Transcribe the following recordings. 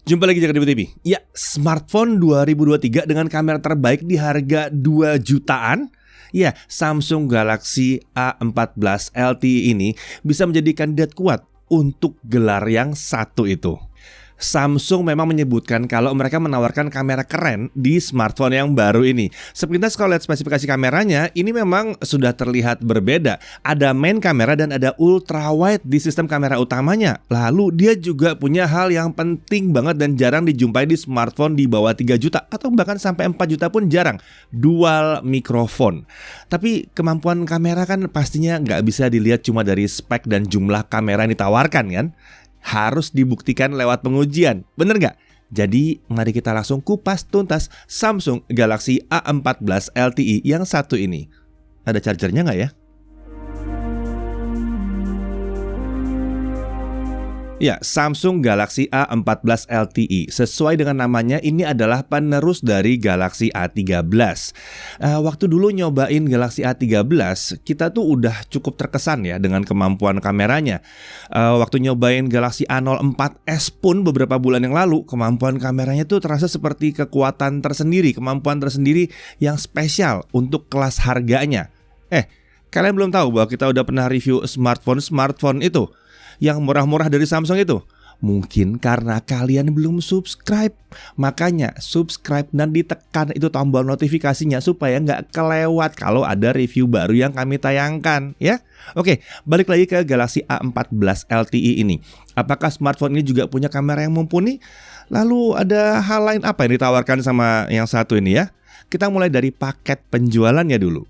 Jumpa lagi Jakarta TV. Ya, smartphone 2023 dengan kamera terbaik di harga 2 jutaan. Ya, Samsung Galaxy A14 LTE ini bisa menjadi kandidat kuat untuk gelar yang satu itu. Samsung memang menyebutkan kalau mereka menawarkan kamera keren di smartphone yang baru ini. Sepintas kalau lihat spesifikasi kameranya, ini memang sudah terlihat berbeda. Ada main kamera dan ada ultra wide di sistem kamera utamanya. Lalu dia juga punya hal yang penting banget dan jarang dijumpai di smartphone di bawah 3 juta atau bahkan sampai 4 juta pun jarang. Dual mikrofon. Tapi kemampuan kamera kan pastinya nggak bisa dilihat cuma dari spek dan jumlah kamera yang ditawarkan kan. Harus dibuktikan lewat pengujian, bener nggak? Jadi mari kita langsung kupas tuntas Samsung Galaxy A14 LTE yang satu ini. Ada chargernya nggak ya? Ya, Samsung Galaxy A14 LTE. Sesuai dengan namanya, ini adalah penerus dari Galaxy A13. Waktu dulu nyobain Galaxy A13, kita tuh udah cukup terkesan ya dengan kemampuan kameranya. Waktu nyobain Galaxy A04s pun beberapa bulan yang lalu, kemampuan kameranya tuh terasa seperti kekuatan tersendiri, kemampuan tersendiri yang spesial untuk kelas harganya. Kalian belum tahu bahwa kita udah pernah review smartphone itu yang murah-murah dari Samsung itu? Mungkin karena kalian belum subscribe. Makanya subscribe dan ditekan itu tombol notifikasinya supaya nggak kelewat kalau ada review baru yang kami tayangkan ya. Oke, balik lagi ke Galaxy A14 LTE ini. Apakah smartphone ini juga punya kamera yang mumpuni? Lalu ada hal lain apa yang ditawarkan sama yang satu ini ya? Kita mulai dari paket penjualannya dulu.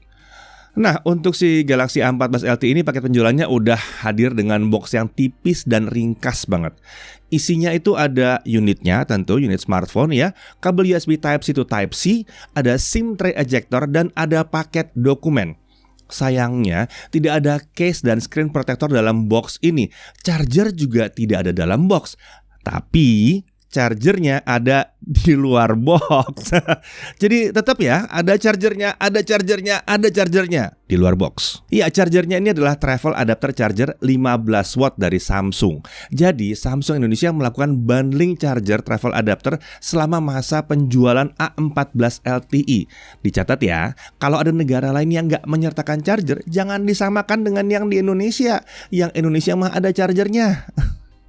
Nah, untuk si Galaxy A14 LTE ini paket penjualannya udah hadir dengan box yang tipis dan ringkas banget. Isinya itu ada unitnya, tentu unit smartphone ya, kabel USB Type-C to Type-C, ada SIM tray ejector, dan ada paket dokumen. Sayangnya, tidak ada case dan screen protector dalam box ini. Charger juga tidak ada dalam box. Tapi chargernya ada di luar box. Jadi tetap ya, ada chargernya di luar box. Iya, chargernya ini adalah travel adapter charger 15 watt dari Samsung. Jadi Samsung Indonesia melakukan bundling charger travel adapter selama masa penjualan A14 LTE. Dicatat ya, kalau ada negara lain yang nggak menyertakan charger, jangan disamakan dengan yang di Indonesia. Yang Indonesia mah ada chargernya.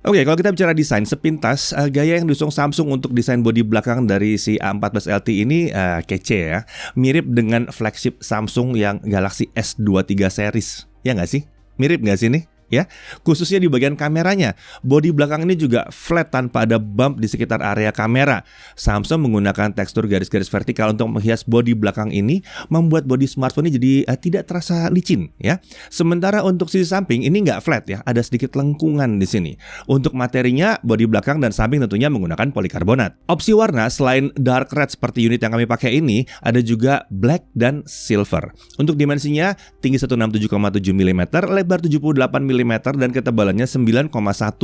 Oke, kalau kita bicara desain, sepintas gaya yang diusung Samsung untuk desain bodi belakang dari si A14 LTE ini kece ya. Mirip dengan flagship Samsung yang Galaxy S23 series. Ya nggak sih? Mirip nggak sih nih? Ya, khususnya di bagian kameranya. Bodi belakang ini juga flat tanpa ada bump di sekitar area kamera. Samsung menggunakan tekstur garis-garis vertikal untuk menghias bodi belakang ini, membuat bodi smartphone ini jadi tidak terasa licin ya. Sementara untuk sisi samping ini nggak flat ya, ada sedikit lengkungan di sini. Untuk materinya, bodi belakang dan samping tentunya menggunakan polikarbonat. Opsi warna selain dark red seperti unit yang kami pakai ini, ada juga black dan silver. Untuk dimensinya, tinggi 167,7 mm, lebar 78 mm, dan ketebalannya 9,1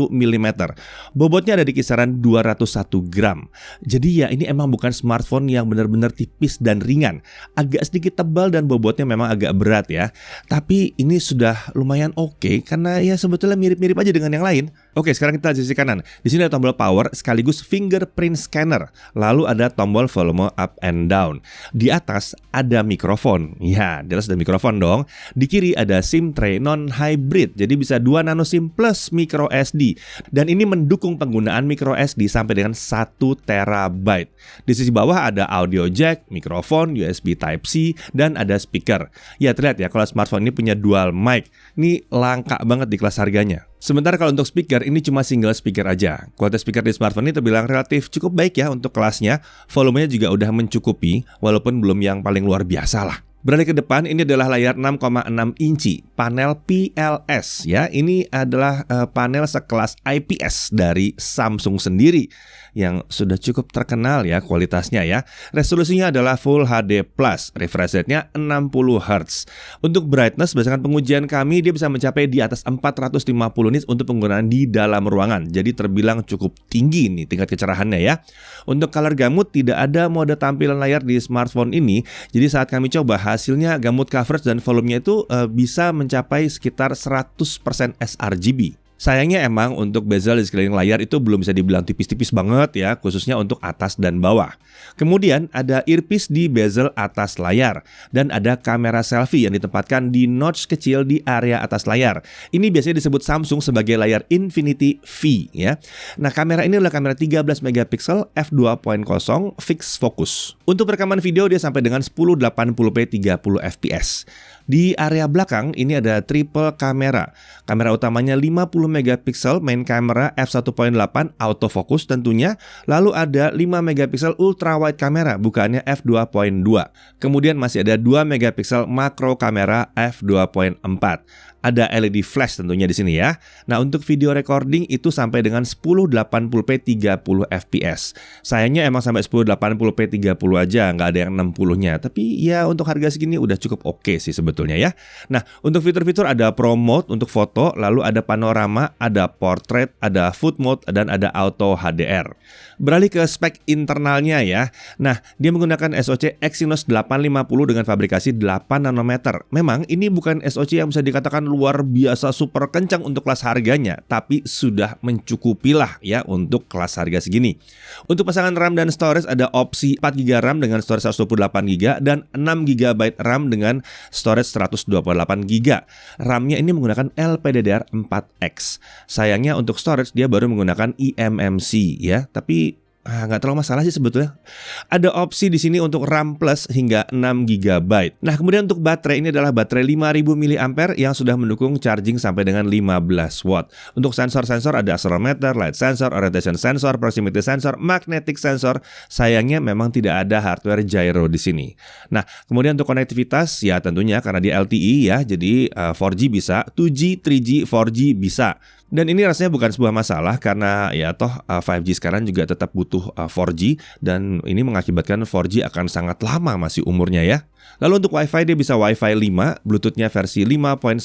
mm. Bobotnya ada di kisaran 201 gram. Jadi ya, ini emang bukan smartphone yang benar-benar tipis dan ringan. Agak sedikit tebal dan bobotnya memang agak berat ya. Tapi ini sudah lumayan oke karena ya sebetulnya mirip-mirip aja dengan yang lain. Oke, sekarang kita lihat sisi kanan. Di sini ada tombol power sekaligus fingerprint scanner. Lalu ada tombol volume up and down. Di atas ada mikrofon. Ya, jelas ada mikrofon dong. Di kiri ada SIM tray non-hybrid. Jadi bisa 2 nano SIM plus micro SD. Dan ini mendukung penggunaan micro SD sampai dengan 1 terabyte. Di sisi bawah ada audio jack, mikrofon, USB Type-C, dan ada speaker. Ya, terlihat ya kalau smartphone ini punya dual mic. Ini langka banget di kelas harganya. Sementara kalau untuk speaker, ini cuma single speaker aja. Kualitas speaker di smartphone ini terbilang relatif cukup baik ya untuk kelasnya. Volumenya juga udah mencukupi, walaupun belum yang paling luar biasa lah. Beralih ke depan, ini adalah layar 6,6 inci, panel PLS ya. Ini adalah panel sekelas IPS dari Samsung sendiri yang sudah cukup terkenal ya kualitasnya ya. Resolusinya adalah Full HD+, refresh rate-nya 60 Hz. Untuk brightness, berdasarkan pengujian kami, dia bisa mencapai di atas 450 nits untuk penggunaan di dalam ruangan. Jadi terbilang cukup tinggi nih tingkat kecerahannya ya. Untuk color gamut, tidak ada mode tampilan layar di smartphone ini. Jadi saat kami coba, hasilnya gamut coverage dan volumenya itu bisa mencapai sekitar 100% sRGB. Sayangnya emang untuk bezel di sekeliling layar itu belum bisa dibilang tipis-tipis banget ya, khususnya untuk atas dan bawah. Kemudian ada earpiece di bezel atas layar, dan ada kamera selfie yang ditempatkan di notch kecil di area atas layar. Ini biasanya disebut Samsung sebagai layar Infinity V ya. Nah, kamera ini adalah kamera 13 megapiksel f2.0 fixed focus. Untuk rekaman video dia sampai dengan 1080p 30 fps. Di area belakang ini ada triple kamera. Kamera utamanya 50 megapiksel main kamera f1.8 autofocus tentunya. Lalu ada 5 megapiksel ultra wide kamera bukaannya f2.2. Kemudian masih ada 2 megapiksel makro kamera f2.4. Ada LED flash tentunya di sini ya. Nah, untuk video recording itu sampai dengan 1080p 30 fps. Sayangnya emang sampai 1080p 30 aja, nggak ada yang 60-nya. Tapi ya untuk harga segini udah cukup oke sih sebetulnya ya. Nah, untuk fitur-fitur ada Pro Mode untuk foto, lalu ada panorama, ada portrait, ada food mode, dan ada auto HDR. Beralih ke spek internalnya ya. Nah, dia menggunakan SoC Exynos 850 dengan fabrikasi 8 nanometer. Memang ini bukan SoC yang bisa dikatakan luar biasa super kencang untuk kelas harganya, tapi sudah mencukupi lah ya untuk kelas harga segini. Untuk pasangan RAM dan storage ada opsi 4GB RAM dengan storage 128GB dan 6GB RAM dengan storage 128GB. RAM-nya ini menggunakan LPDDR4X. Sayangnya untuk storage dia baru menggunakan eMMC ya, tapi nggak terlalu masalah sih sebetulnya. Ada opsi di sini untuk RAM plus hingga 6GB. Nah, kemudian untuk baterai ini adalah baterai 5000 mAh yang sudah mendukung charging sampai dengan 15 watt. Untuk sensor-sensor ada accelerometer, light sensor, orientation sensor, proximity sensor, magnetic sensor. Sayangnya memang tidak ada hardware gyro di sini. Nah, kemudian untuk konektivitas ya tentunya karena dia LTE ya, jadi 4G bisa, 2G, 3G, 4G bisa. Dan ini rasanya bukan sebuah masalah karena ya toh 5G sekarang juga tetap butuh 4G dan ini mengakibatkan 4G akan sangat lama masih umurnya ya. Lalu untuk Wi-Fi dia bisa Wi-Fi 5, Bluetooth-nya versi 5.1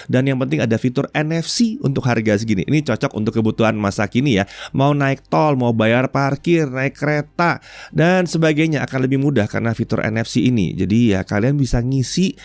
dan yang penting ada fitur NFC untuk harga segini. Ini cocok untuk kebutuhan masa kini ya. Mau naik tol, mau bayar parkir, naik kereta dan sebagainya akan lebih mudah karena fitur NFC ini. Jadi ya kalian bisa ngisi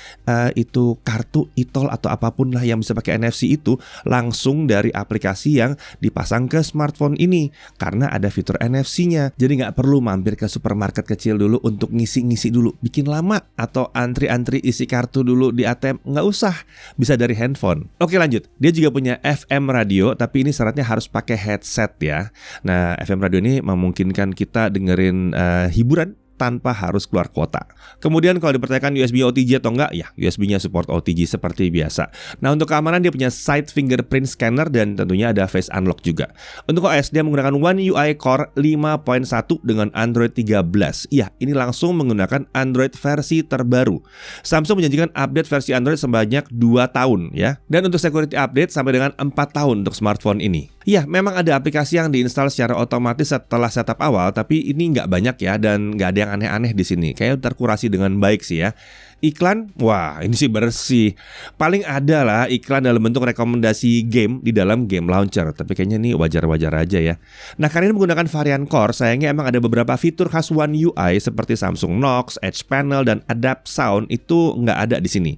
itu kartu e-tol atau apapun lah yang bisa pakai NFC itu langsung dari aplikasi yang dipasang ke smartphone ini karena ada fitur NFC-nya. Jadi nggak perlu mampir ke supermarket kecil dulu untuk ngisi-ngisi dulu, bikin lama atau antri-antri isi kartu dulu di ATM, nggak usah, bisa dari handphone. Oke lanjut, dia juga punya FM radio, tapi ini syaratnya harus pakai headset ya. Nah, FM radio ini memungkinkan kita dengerin hiburan tanpa harus keluar kuota. Kemudian kalau dipertanyakan USB OTG atau enggak, ya USB-nya support OTG seperti biasa. Nah, untuk keamanan dia punya side fingerprint scanner dan tentunya ada face unlock juga. Untuk OS dia menggunakan One UI Core 5.1 dengan Android 13. Iya, ini langsung menggunakan Android versi terbaru. Samsung menjanjikan update versi Android sebanyak 2 tahun ya. Dan untuk security update sampai dengan 4 tahun untuk smartphone ini. Ya, memang ada aplikasi yang diinstal secara otomatis setelah setup awal, tapi ini nggak banyak ya dan nggak ada yang aneh-aneh di sini. Kayak terkurasi dengan baik sih ya. Iklan, wah ini sih bersih. Paling ada lah iklan dalam bentuk rekomendasi game di dalam game launcher. Tapi kayaknya ini wajar-wajar aja ya. Nah, karena ini menggunakan varian core, sayangnya emang ada beberapa fitur khas One UI seperti Samsung Knox, Edge Panel, dan Adapt Sound itu nggak ada di sini.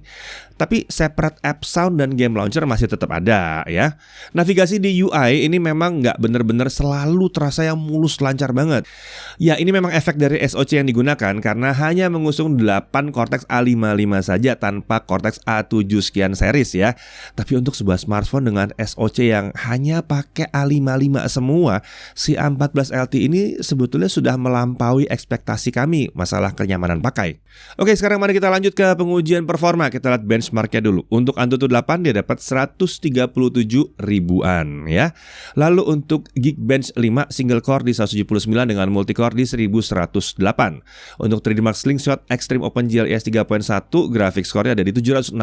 Tapi separate app sound dan game launcher masih tetap ada ya. Navigasi di UI ini memang nggak bener-bener selalu terasa yang mulus lancar banget. Ya, ini memang efek dari SoC yang digunakan karena hanya mengusung 8 Cortex A55 saja tanpa Cortex A7 sekian series ya. Tapi untuk sebuah smartphone dengan SoC yang hanya pakai A55 semua, si A14 LTE ini sebetulnya sudah melampaui ekspektasi kami masalah kenyamanan pakai. Oke, sekarang mari kita lanjut ke pengujian performa. Kita lihat benchmarknya dulu. Untuk Antutu 8 dia dapat 137 ribuan ya. Lalu untuk Geekbench 5 single core di 179 dengan multicore di 1108. Untuk 3D Mark Slingshot Extreme OpenGL ES 3.1 graphics score-nya ada di 765.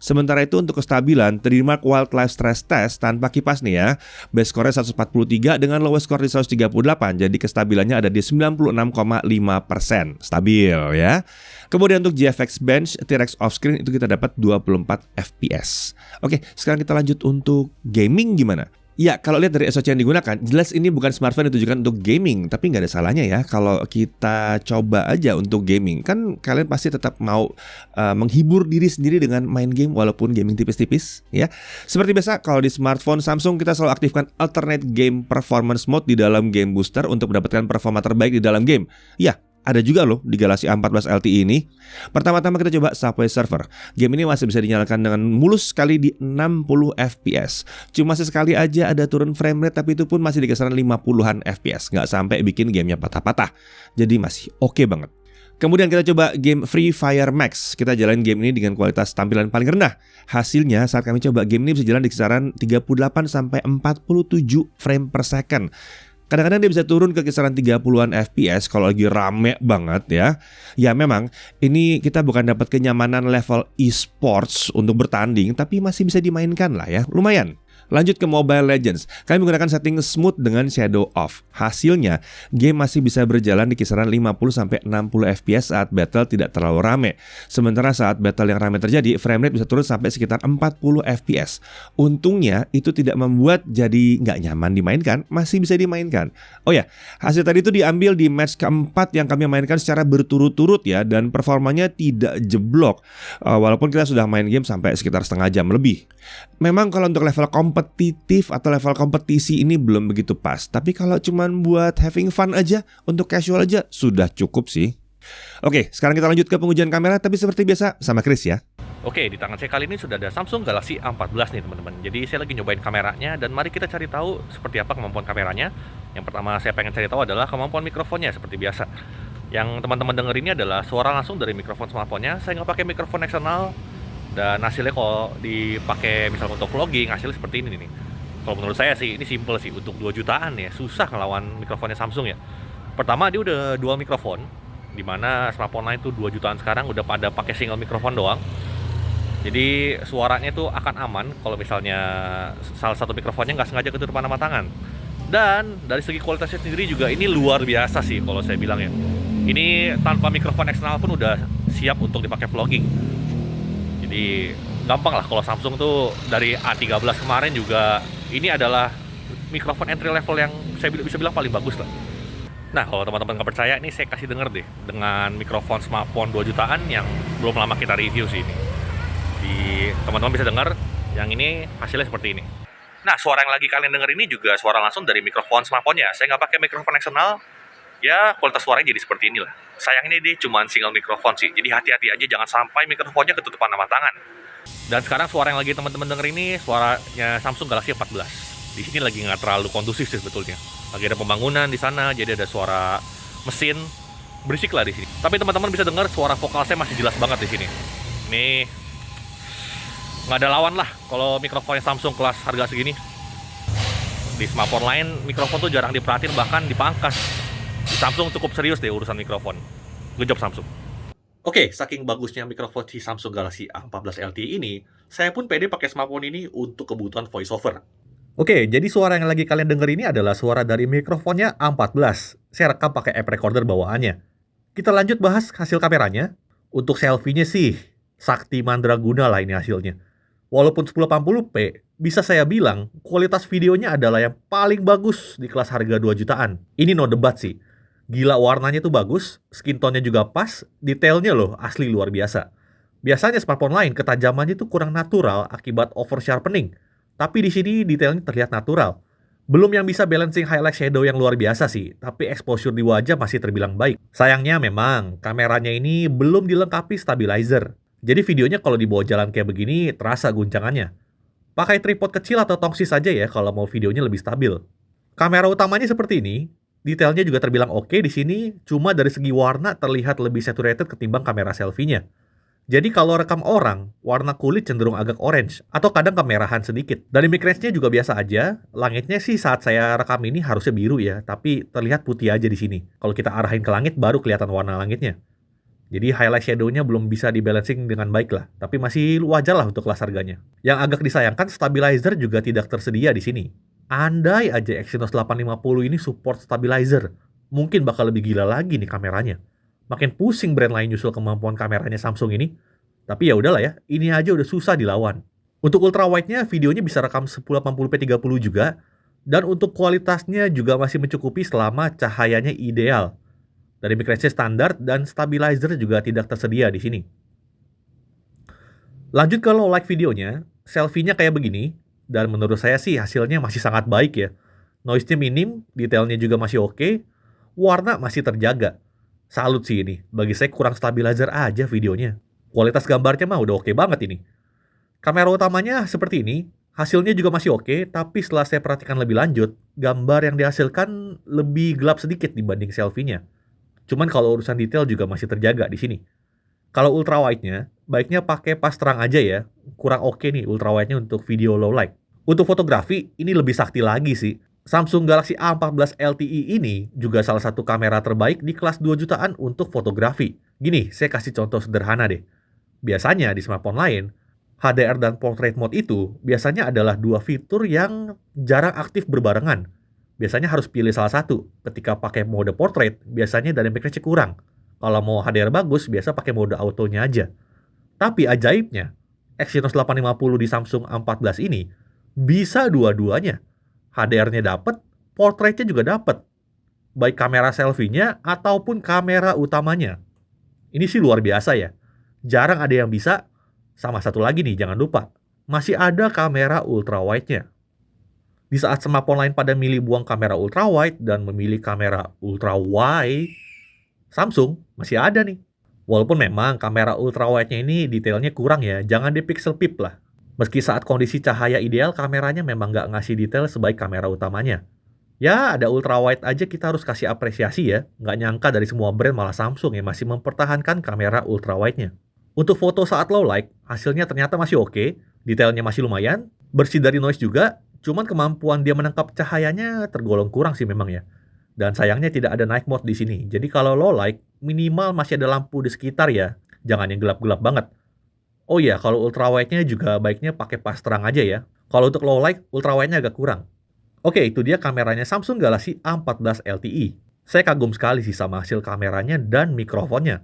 Sementara itu untuk kestabilan 3D Mark Wildlife Stress Test tanpa kipas nih ya. Base score-nya 143 dengan lowest score di 138. Jadi kestabilannya ada di 96,5%. Stabil ya. Kemudian untuk GFX Bench T-Rex Offscreen itu kita dapat 24 fps. Oke, sekarang kita lanjut untuk gaming gimana? Ya, kalau lihat dari SoC yang digunakan, jelas ini bukan smartphone yang ditujukan untuk gaming, tapi nggak ada salahnya ya kalau kita coba aja untuk gaming. Kan kalian pasti tetap mau menghibur diri sendiri dengan main game walaupun gaming tipis-tipis, ya. Seperti biasa, kalau di smartphone Samsung kita selalu aktifkan alternate game performance mode di dalam game booster untuk mendapatkan performa terbaik di dalam game. Ya, ada juga loh di Galaxy A14 LTE ini. Pertama-tama kita coba Subway Surfer. Game ini masih bisa dinyalakan dengan mulus sekali di 60 fps. Cuma sesekali aja ada turun frame rate, tapi itu pun masih di kisaran 50-an fps. Nggak sampai bikin gamenya patah-patah. Jadi masih oke banget. Kemudian kita coba game Free Fire Max. Kita jalanin game ini dengan kualitas tampilan paling rendah. Hasilnya saat kami coba game ini bisa jalan di kisaran 38-47 frame per second. Kadang-kadang dia bisa turun ke kisaran 30-an fps kalau lagi rame banget ya. Ya memang ini kita bukan dapat kenyamanan level e-sports untuk bertanding, tapi masih bisa dimainkan lah ya, lumayan. Lanjut ke Mobile Legends. Kami menggunakan setting smooth dengan shadow off. Hasilnya, game masih bisa berjalan di kisaran 50-60 fps saat battle tidak terlalu rame. Sementara saat battle yang rame terjadi, frame rate bisa turun sampai sekitar 40 fps. Untungnya, itu tidak membuat jadi nggak nyaman dimainkan, masih bisa dimainkan. Oh ya, hasil tadi itu diambil di match keempat yang kami mainkan secara berturut-turut ya, dan performanya tidak jeblok. Walaupun kita sudah main game sampai sekitar setengah jam lebih. Memang kalau untuk level kompetitif atau level kompetisi ini belum begitu pas. Tapi kalau cuman buat having fun aja, untuk casual aja, sudah cukup sih. Oke, sekarang kita lanjut ke pengujian kamera, tapi seperti biasa sama Chris ya. Oke, di tangan saya kali ini sudah ada Samsung Galaxy A14 nih teman-teman. Jadi saya lagi nyobain kameranya dan mari kita cari tahu seperti apa kemampuan kameranya. Yang pertama saya pengen cari tahu adalah kemampuan mikrofonnya seperti biasa. Yang teman-teman denger ini adalah suara langsung dari mikrofon smartphone-nya. Saya nggak pakai mikrofon eksternal. Dan hasilnya kalau dipakai misalnya untuk vlogging, hasilnya seperti ini nih. Kalau menurut saya sih, ini simple sih. Untuk 2 jutaan ya, susah ngelawan mikrofonnya Samsung ya. Pertama, dia udah dual mikrofon. Dimana smartphone lain tuh 2 jutaan sekarang udah pada pakai single mikrofon doang. Jadi suaranya tuh akan aman kalau misalnya salah satu mikrofonnya nggak sengaja ketutupan sama tangan. Dan dari segi kualitasnya sendiri juga ini luar biasa sih kalau saya bilang ya. Ini tanpa mikrofon eksternal pun udah siap untuk dipakai vlogging. Jadi gampang lah kalau Samsung tuh dari A13 kemarin juga ini adalah mikrofon entry level yang saya bisa bilang paling bagus lah. Nah kalau teman-teman nggak percaya, ini saya kasih denger deh dengan mikrofon smartphone 2 jutaan yang belum lama kita review sih ini. Teman-teman bisa dengar yang ini hasilnya seperti ini. Nah suara yang lagi kalian denger ini juga suara langsung dari mikrofon smartphone-nya. Saya nggak pakai mikrofon eksternal. Ya kualitas suaranya jadi seperti inilah. Sayangnya dia cuma single mikrofon sih. Jadi hati-hati aja jangan sampai mikrofonnya ketutupan sama tangan. Dan sekarang suara yang lagi teman-teman denger ini suaranya Samsung Galaxy 14. Di sini lagi nggak terlalu kondusif sih sebetulnya. Lagi ada pembangunan di sana, jadi ada suara mesin berisik lah di sini. Tapi teman-teman bisa dengar suara vokal saya masih jelas banget di sini. Ini nggak ada lawan lah kalau mikrofonnya Samsung kelas harga segini. Di smartphone lain mikrofon tuh jarang diperhatiin, bahkan dipangkas. Di Samsung cukup serius deh urusan mikrofon. Good job Samsung. Oke, saking bagusnya mikrofon si Samsung Galaxy A14 LTE ini, saya pun pede pakai smartphone ini untuk kebutuhan voiceover. Oke, jadi suara yang lagi kalian denger ini adalah suara dari mikrofonnya A14. Saya rekam pakai app recorder bawaannya. Kita lanjut bahas hasil kameranya. Untuk selfie-nya sih, sakti mandraguna lah ini hasilnya. Walaupun 1080p, bisa saya bilang kualitas videonya adalah yang paling bagus di kelas harga 2 jutaan. Ini no debat sih. Gila warnanya tuh bagus, skin tone-nya juga pas, detailnya loh asli luar biasa. Biasanya smartphone lain ketajamannya tuh kurang natural akibat over sharpening. Tapi di sini detailnya terlihat natural. Belum yang bisa balancing highlight shadow yang luar biasa sih, tapi exposure di wajah masih terbilang baik. Sayangnya memang kameranya ini belum dilengkapi stabilizer. Jadi videonya kalau dibawa jalan kayak begini terasa guncangannya. Pakai tripod kecil atau tongsis aja ya kalau mau videonya lebih stabil. Kamera utamanya seperti ini. Detailnya juga terbilang oke di sini, cuma dari segi warna terlihat lebih saturated ketimbang kamera selfie-nya. Jadi kalau rekam orang, warna kulit cenderung agak orange atau kadang kemerahan sedikit. Dari mic range-nya juga biasa aja. Langitnya sih saat saya rekam ini harusnya biru ya, tapi terlihat putih aja di sini. Kalau kita arahin ke langit baru kelihatan warna langitnya. Jadi highlight shadow-nya belum bisa dibalancing dengan baik lah, tapi masih wajar lah untuk kelas harganya. Yang agak disayangkan stabilizer juga tidak tersedia di sini. Andai aja Exynos 850 ini support stabilizer, mungkin bakal lebih gila lagi nih kameranya. Makin pusing brand lain nyusul kemampuan kameranya Samsung ini. Tapi ya udahlah ya, ini aja udah susah dilawan. Untuk ultrawide-nya videonya bisa rekam 1080p 30 juga, dan untuk kualitasnya juga masih mencukupi selama cahayanya ideal. Dari microLED standar dan stabilizer juga tidak tersedia di sini. Lanjut ke low light videonya, selfie-nya kayak begini, dan menurut saya sih hasilnya masih sangat baik ya. Noise-nya minim, detailnya juga masih oke, warna masih terjaga. Salut sih ini, bagi saya kurang stabilizer aja videonya. Kualitas gambarnya mah udah oke banget ini. Kamera utamanya seperti ini, hasilnya juga masih oke, tapi setelah saya perhatikan lebih lanjut, gambar yang dihasilkan lebih gelap sedikit dibanding selfie-nya. Cuman kalau urusan detail juga masih terjaga di sini. Kalau ultrawide-nya, baiknya pakai pas terang aja ya. Kurang oke nih ultrawide-nya untuk video low light. Untuk fotografi, ini lebih sakti lagi sih. Samsung Galaxy A14 LTE ini juga salah satu kamera terbaik di kelas 2 jutaan untuk fotografi. Gini, saya kasih contoh sederhana deh. Biasanya di smartphone lain, HDR dan portrait mode itu biasanya adalah dua fitur yang jarang aktif berbarengan. Biasanya harus pilih salah satu. Ketika pakai mode portrait, biasanya dynamic range kurang. Kalau mau HDR bagus, biasa pakai mode autonya aja. Tapi ajaibnya, Exynos 850 di Samsung A14 ini bisa dua-duanya. HDR-nya dapat, portraitnya juga dapat. Baik kamera selfie-nya ataupun kamera utamanya. Ini sih luar biasa ya. Jarang ada yang bisa. Sama satu lagi nih, jangan lupa. Masih ada kamera ultrawide-nya. Di saat smartphone lain pada milih buang kamera ultrawide dan memilih kamera ultrawide, Samsung masih ada nih. Walaupun memang kamera ultrawide-nya ini detailnya kurang ya, jangan di pixel peep lah. Meski saat kondisi cahaya ideal, kameranya memang nggak ngasih detail sebaik kamera utamanya. Ya, ada ultrawide aja kita harus kasih apresiasi ya. Nggak nyangka dari semua brand malah Samsung yang masih mempertahankan kamera ultrawide-nya. Untuk foto saat low light, hasilnya ternyata masih oke, detailnya masih lumayan, bersih dari noise juga, cuman kemampuan dia menangkap cahayanya tergolong kurang sih memang ya. Dan sayangnya tidak ada night mode di sini. Jadi kalau low light, minimal masih ada lampu di sekitar ya. Jangan yang gelap-gelap banget. Oh iya, kalau ultrawide-nya juga baiknya pakai pas terang aja ya. Kalau untuk low light, ultrawide-nya agak kurang. Oke, itu dia kameranya Samsung Galaxy A14 LTE. Saya kagum sekali sih sama hasil kameranya dan mikrofonnya.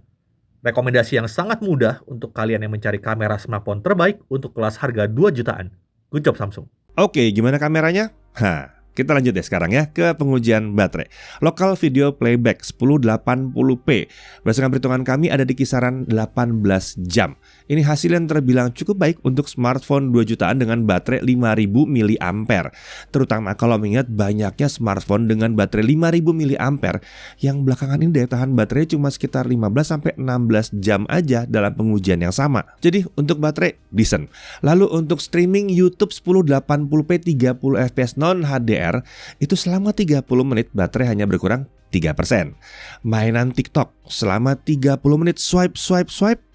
Rekomendasi yang sangat mudah untuk kalian yang mencari kamera smartphone terbaik untuk kelas harga 2 jutaan. Good job Samsung. Oke, gimana kameranya? Kita lanjut deh sekarang ya ke pengujian baterai. Local video playback 1080p. Berdasarkan perhitungan kami ada di kisaran 18 jam. Ini hasil yang terbilang cukup baik untuk smartphone 2 jutaan dengan baterai 5000 mAh. Terutama kalau mengingat banyaknya smartphone dengan baterai 5000 mAh yang belakangan ini daya tahan baterai cuma sekitar 15-16 jam aja dalam pengujian yang sama. Jadi untuk baterai decent. Lalu untuk streaming YouTube 1080p 30fps non HDR itu selama 30 menit baterai hanya berkurang 3%. Mainan TikTok selama 30 menit swipe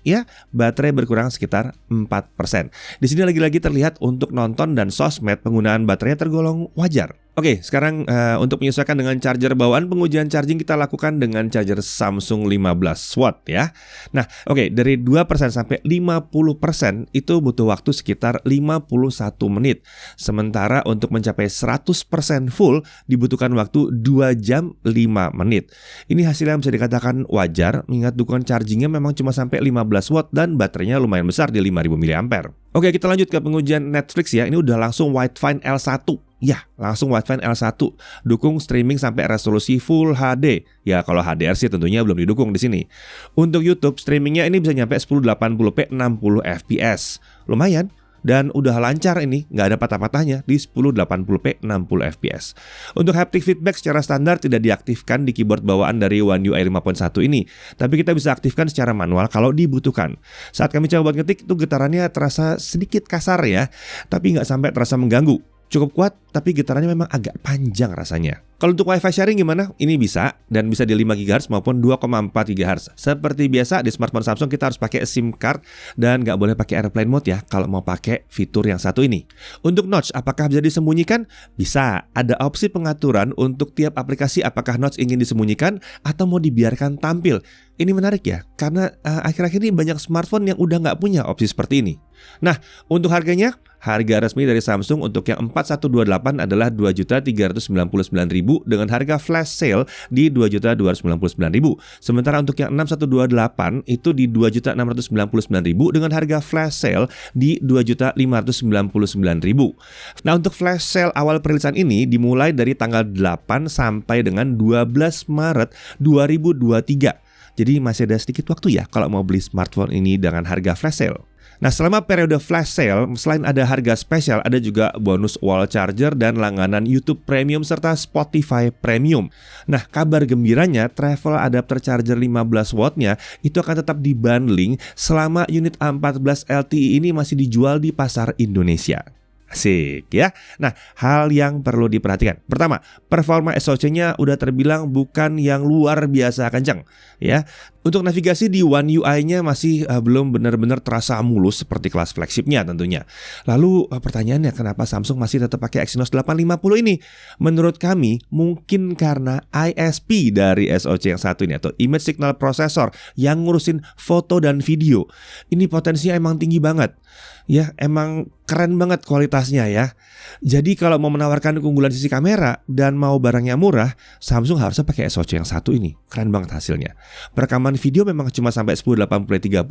ya, baterai berkurang sekitar 4%. Di sini lagi-lagi terlihat untuk nonton dan sosmed penggunaan baterainya tergolong wajar. Oke, sekarang untuk menyesuaikan dengan charger bawaan, pengujian charging kita lakukan dengan charger Samsung 15 watt ya. Nah, oke, dari 2% sampai 50% itu butuh waktu sekitar 51 menit. Sementara untuk mencapai 100% full dibutuhkan waktu 2 jam 5 menit. Ini hasil yang bisa dikatakan wajar, mengingat dukungan chargingnya memang cuma sampai 15 watt dan baterainya lumayan besar di 5000 mAh. Oke, kita lanjut ke pengujian Netflix ya. Ini udah langsung Widevine L1. Ya, langsung Widevine L1. Dukung streaming sampai resolusi Full HD. Ya, kalau HDR sih tentunya belum didukung di sini. Untuk YouTube, streamingnya ini bisa nyampe 1080p 60fps. Lumayan. Dan udah lancar ini, nggak ada patah-patahnya di 1080p 60fps. Untuk haptic feedback secara standar tidak diaktifkan di keyboard bawaan dari One UI 5.1 ini, tapi kita bisa aktifkan secara manual kalau dibutuhkan. Saat kami coba buat ngetik, itu getarannya terasa sedikit kasar ya, tapi nggak sampai terasa mengganggu. Cukup kuat, tapi getarannya memang agak panjang rasanya. Kalau untuk Wi-Fi sharing gimana? Ini bisa, dan bisa di 5 GHz maupun 2,4 GHz. Seperti biasa di smartphone Samsung kita harus pakai SIM card dan nggak boleh pakai airplane mode ya kalau mau pakai fitur yang satu ini. Untuk notch, apakah bisa disembunyikan? Bisa, ada opsi pengaturan untuk tiap aplikasi apakah notch ingin disembunyikan atau mau dibiarkan tampil. Ini menarik ya, karena akhir-akhir ini banyak smartphone yang udah nggak punya opsi seperti ini. Nah, untuk harganya, harga resmi dari Samsung untuk yang 4128 adalah 2.399.000 dengan harga flash sale di Rp2.299.000. Sementara untuk yang 6128 itu di Rp2.699.000 dengan harga flash sale di Rp2.599.000. Nah, untuk flash sale awal perilisan ini dimulai dari tanggal 8 sampai dengan 12 Maret 2023. Jadi masih ada sedikit waktu ya kalau mau beli smartphone ini dengan harga flash sale. Nah, selama periode flash sale, selain ada harga spesial, ada juga bonus wall charger dan langganan YouTube Premium serta Spotify Premium. Nah, kabar gembiranya, travel adapter charger 15 wattnya itu akan tetap dibundling selama unit A14 LTE ini masih dijual di pasar Indonesia. Asik ya. Nah, hal yang perlu diperhatikan. Pertama, performa SoC-nya udah terbilang bukan yang luar biasa kencang ya. Untuk navigasi di One UI-nya masih belum benar-benar terasa mulus seperti kelas flagship-nya tentunya. Lalu pertanyaannya, kenapa Samsung masih tetap pakai Exynos 850 ini? Menurut kami mungkin karena ISP dari SoC yang satu ini atau Image Signal Processor yang ngurusin foto dan video. Ini potensinya emang tinggi banget. Ya, emang keren banget kualitasnya ya. Jadi kalau mau menawarkan keunggulan sisi kamera dan mau barangnya murah, Samsung harusnya pakai SoC yang satu ini. Keren banget hasilnya. Perekaman video memang cuma sampai 1080x30,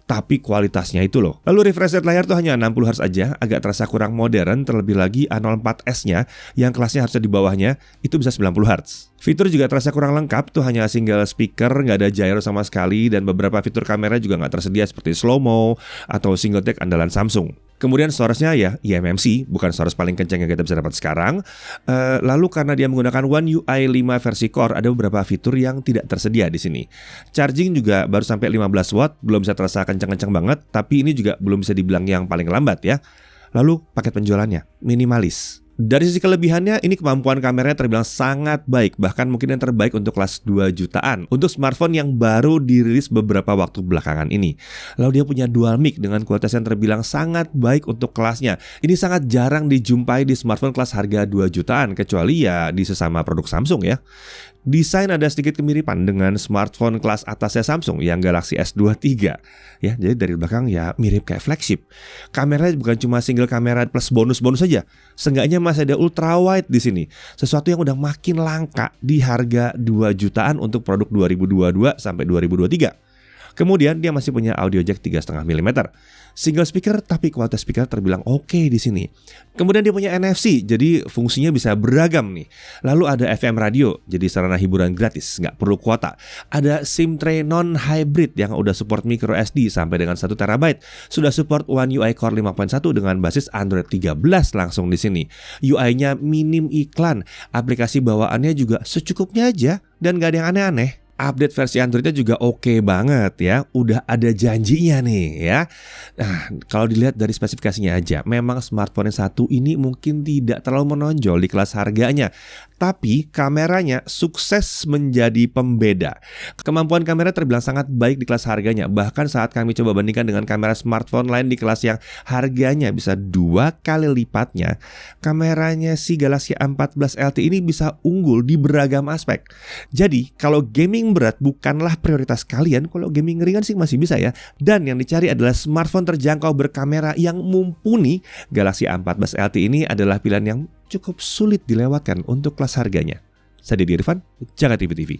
tapi kualitasnya itu loh. Lalu refresh rate layar tuh hanya 60Hz aja, agak terasa kurang modern. Terlebih lagi A04s-nya yang kelasnya harusnya di bawahnya itu bisa 90Hz. Fitur juga terasa kurang lengkap, tuh hanya single speaker, nggak ada gyro sama sekali, dan beberapa fitur kamera juga nggak tersedia seperti slow-mo atau single take andalan Samsung. Kemudian storage-nya ya eMMC, bukan storage paling kencang yang kita bisa dapat sekarang. Lalu karena dia menggunakan One UI 5 versi Core, ada beberapa fitur yang tidak tersedia di sini. Charging juga baru sampai 15 watt, belum bisa terasa kencang-kencang banget, tapi ini juga belum bisa dibilang yang paling lambat ya. Lalu paket penjualannya minimalis. Dari sisi kelebihannya, ini kemampuan kameranya terbilang sangat baik, bahkan mungkin yang terbaik untuk kelas 2 jutaan untuk smartphone yang baru dirilis beberapa waktu belakangan ini. Lalu dia punya dual mic dengan kualitas yang terbilang sangat baik untuk kelasnya. Ini sangat jarang dijumpai di smartphone kelas harga 2 jutaan, kecuali ya di sesama produk Samsung ya. Desain ada sedikit kemiripan dengan smartphone kelas atasnya Samsung yang Galaxy S23 ya. Jadi dari belakang ya mirip kayak flagship. Kameranya bukan cuma single kamera plus bonus-bonus saja. Seenggaknya masih ada ultra wide di sini. Sesuatu yang udah makin langka di harga 2 jutaan untuk produk 2022 sampai 2023. Kemudian dia masih punya audio jack 3,5 mm. Single speaker tapi kualitas speaker terbilang oke di sini. Kemudian dia punya NFC, jadi fungsinya bisa beragam nih. Lalu ada FM radio, jadi sarana hiburan gratis, nggak perlu kuota. Ada SIM tray non-hybrid yang udah support micro SD sampai dengan 1 TB. Sudah support One UI Core 5.1 dengan basis Android 13 langsung di sini. UI-nya minim iklan, aplikasi bawaannya juga secukupnya aja dan nggak ada yang aneh-aneh. Update versi Androidnya juga oke banget ya. Udah ada janjinya nih ya. Nah, kalau dilihat dari spesifikasinya aja, memang smartphone yang satu ini mungkin tidak terlalu menonjol di kelas harganya, tapi kameranya sukses menjadi pembeda. Kemampuan kamera terbilang sangat baik di kelas harganya. Bahkan saat kami coba bandingkan dengan kamera smartphone lain di kelas yang harganya bisa 2 kali lipatnya, kameranya si Galaxy A14 LTE ini bisa unggul di beragam aspek. Jadi kalau gaming berat bukanlah prioritas kalian, kalau gaming ringan sih masih bisa ya. Dan yang dicari adalah smartphone terjangkau berkamera yang mumpuni. Galaxy A14 LTE ini adalah pilihan yang cukup sulit dilewatkan untuk kelas harganya. Saya Deddy Irfan, Jaga TV TV.